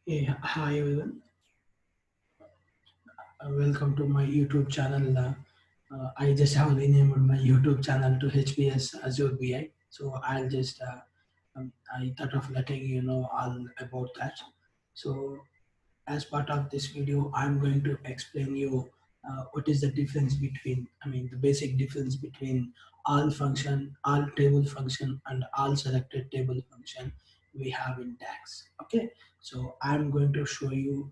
Hey, hi everyone. Welcome to my YouTube channel. I just have renamed my YouTube channel to HPS Azure BI. So I thought of letting you know all about that. So as part of this video, I'm going to explain you what is the difference between, the basic difference between all function, all table function, and all selected table function we have in DAX. Okay, so I'm going to show you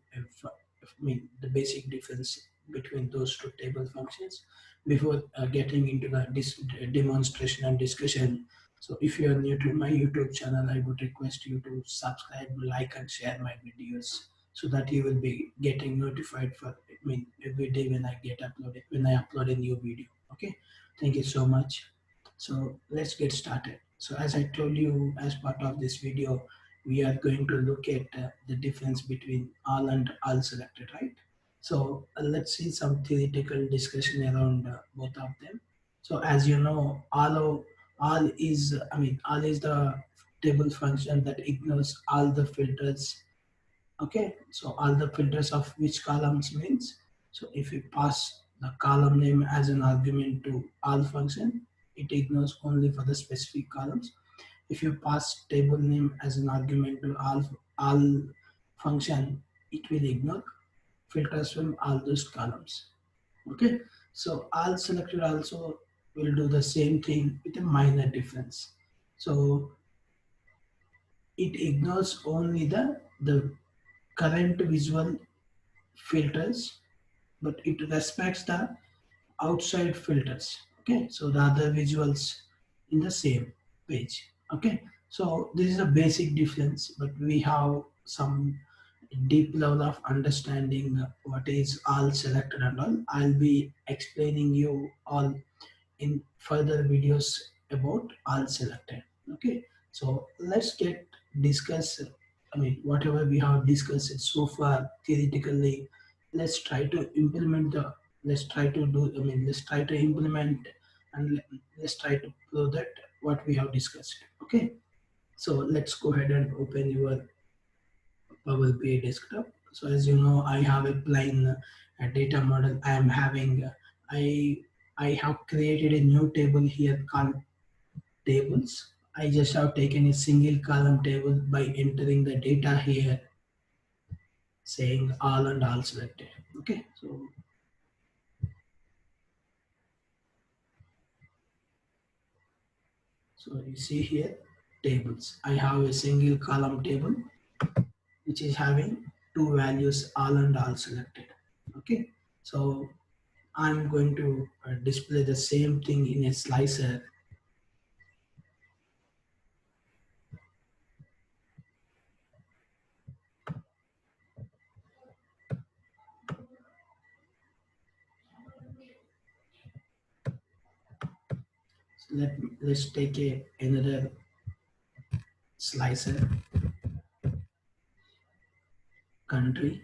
the basic difference between those two table functions before getting into the demonstration and discussion. So if you are new to my YouTube channel, I would request you to subscribe, like, and share my videos so that you will be getting notified for every day when I upload a new video. Okay, thank you so much. So let's get started. So as I told you, as part of this video, we are going to look at the difference between all and all selected, right? So let's see some theoretical discussion around both of them. So as you know, all is the table function that ignores all the filters. Okay, so all the filters of which columns means, so if we pass the column name as an argument to all function, it ignores only for the specific columns. If you pass table name as an argument to all function, it will ignore filters from all those columns. Okay, so all selected also will do the same thing with a minor difference. So it ignores only the current visual filters, but it respects the outside filters. Okay, so the other visuals in the same page. Okay, so this is a basic difference, but we have some deep level of understanding what is all selected and all. I'll be explaining you all in further videos about all selected. Okay, so let's get discuss. Whatever we have discussed so far theoretically, let's try to implement the. Let's try to do. Let's try to implement and let's try to prove that what we have discussed. Okay, so let's go ahead and open your Power BI desktop. So as you know, I have a plain data model. I I have created a new table here called tables. I just have taken a single column table by entering the data here, saying all and all selected. Okay, so you see here tables. I have a single column table which is having two values all and all selected. Okay, so I'm going to display the same thing in a slicer. So let's take another slicer, country.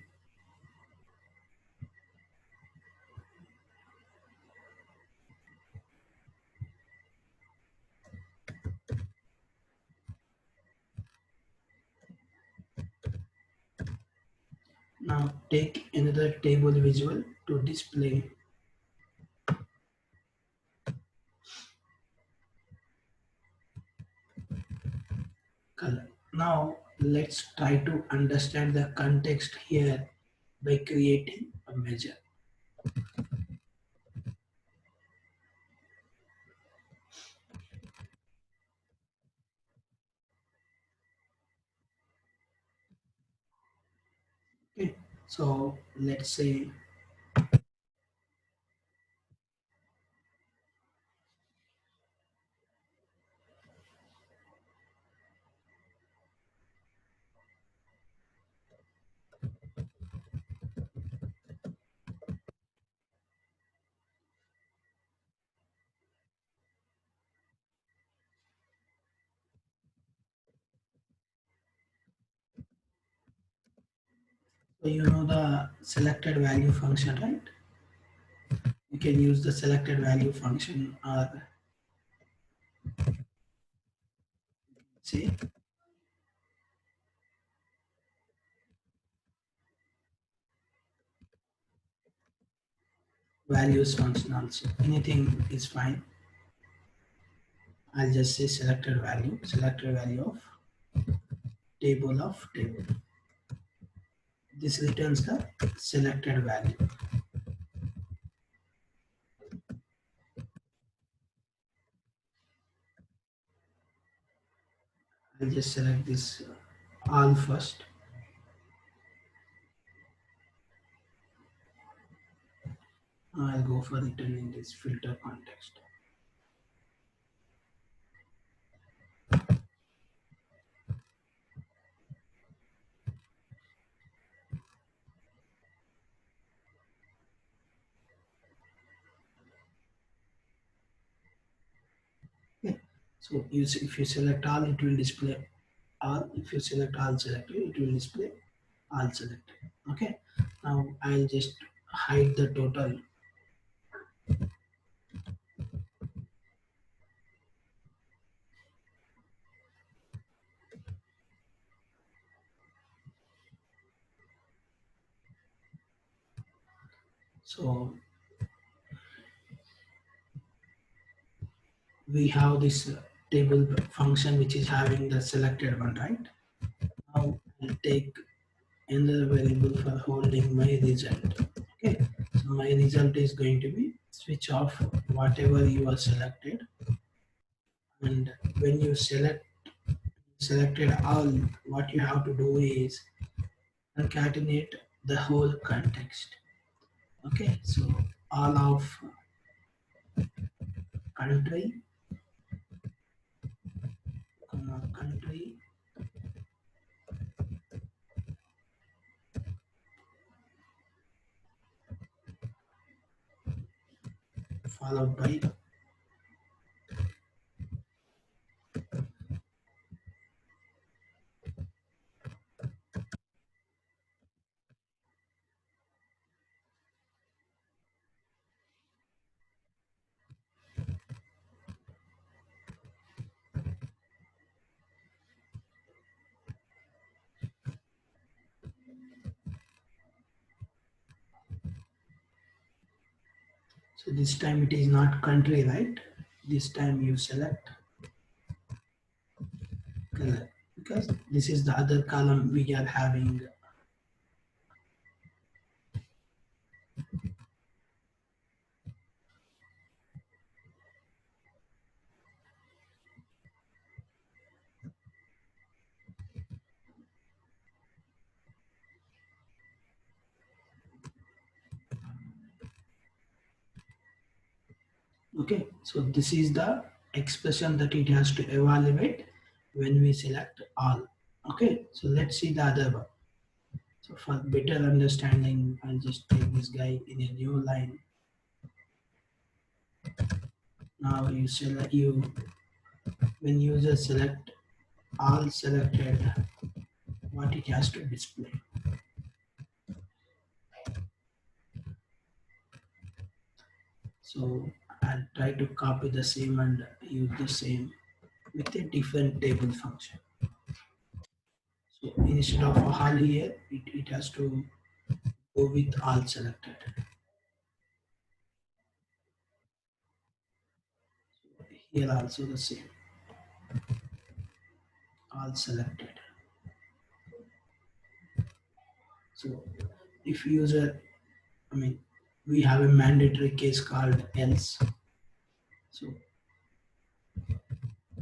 Now take another table visual to display color. Now let's try to understand the context here by creating a measure. Okay, so let's say, so you know the selected value function, right? You can use the selected value function or say values function also. Anything is fine. I'll just say selected value of table. This returns the selected value. I'll just select this all first. I'll go for returning this filter context. Okay. So if you select all, it will display all. If you select all selected, it will display all selected. Okay. Now I'll just hide the total. So we have this table function which is having the selected one, right? Now I'll take another variable for holding my result. Okay, so my result is going to be switch off whatever you are selected, and when you selected all, what you have to do is concatenate the whole context. Okay, so all of country, country followed by. So this time it is not country, right? This time you select color because this is the other column we are having. Okay, so this is the expression that it has to evaluate when we select all. Okay, so let's see the other one. So for better understanding, I'll just take this guy in a new line. Now you select you when users select all selected, what it has to display. So I'll try to copy the same and use the same with a different table function. So instead of all here, it has to go with all selected. Here also the same, all selected. So if user, I mean, we have a mandatory case called else. So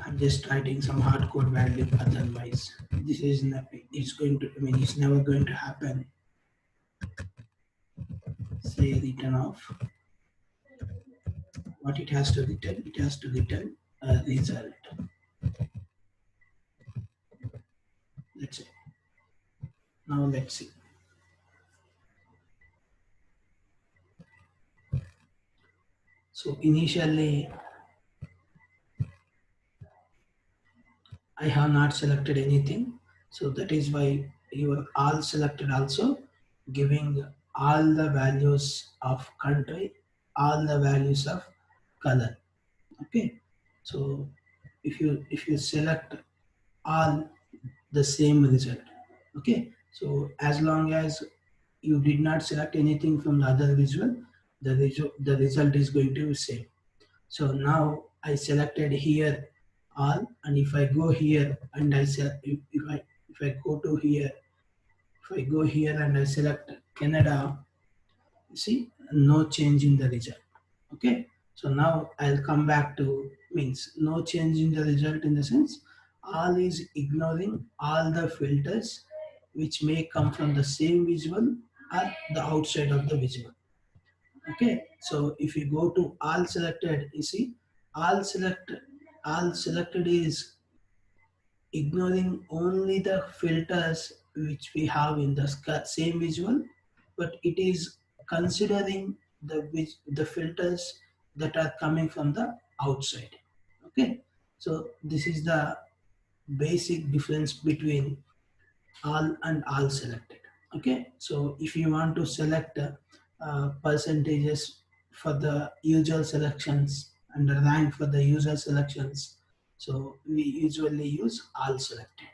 I'm just writing some hard code value, otherwise this is not, it's going to, I mean, it's never going to happen. Say return off. What it has to return a result. Let's say. Now let's see. So initially I have not selected anything. So that is why you are all selected also giving all the values of country, all the values of color. Okay. So if you select all the same result. Okay. So as long as you did not select anything from the other visual, the result is going to be same. So now I selected here all, and if I go here and I say if I go to here, if I go here and I select Canada, you see no change in the result. Okay, so now I'll come back to means no change in the result in the sense all is ignoring all the filters which may come from the same visual or the outside of the visual. Okay, so if you go to all selected, you see all select all selected is ignoring only the filters which we have in the same visual, but it is considering the filters that are coming from the outside. Okay, so this is the basic difference between all and all selected. Okay, so if you want to select percentages for the usual selections and the rank for the user selections, so we usually use all selected.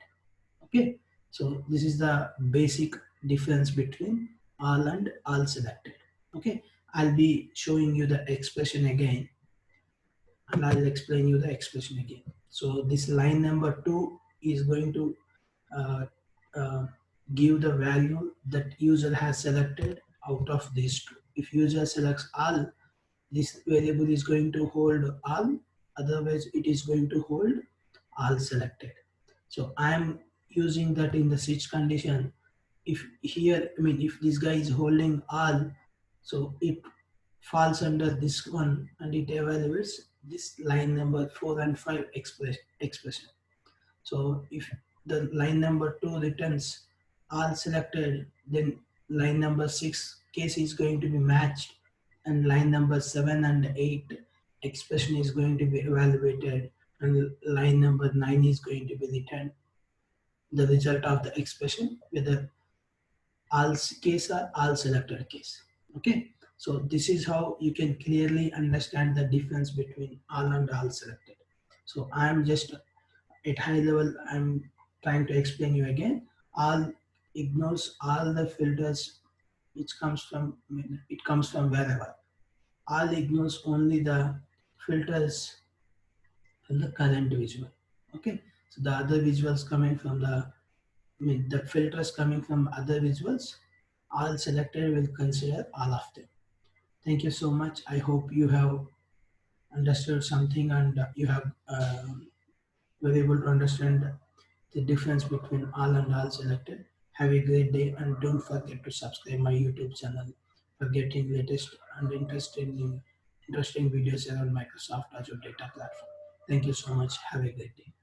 Okay, so this is the basic difference between all and all selected. Okay, I'll be showing you the expression again, and I'll explain you the expression again. So this line number 2 is going to uh, uh, give the value that user has selected out of these two. If user selects all, this variable is going to hold all, otherwise it is going to hold all selected. So I am using that in the switch condition. If here, I mean, if this guy is holding all, so it falls under this one and it evaluates this line number 4 and 5 expression. So if the line number 2 returns all selected, then line number 6 case is going to be matched, and line number 7 and 8 expression is going to be evaluated, and line number 9 is going to be returned the result of the expression, whether all case or all selected case. Okay, so this is how you can clearly understand the difference between all and all selected. So I am just at high level, I'm trying to explain you again. All ignores all the filters which comes from, I mean, it comes from wherever. All ignores only the filters from the current visual. Okay, so the other visuals coming from the, I mean, the filters coming from other visuals, all selected will consider all of them. Thank you so much. I hope you have understood something, and you have were able to understand the difference between all and all selected. Have a great day, and don't forget to subscribe my YouTube channel for getting latest and interesting videos around Microsoft Azure Data Platform. Thank you so much. Have a great day.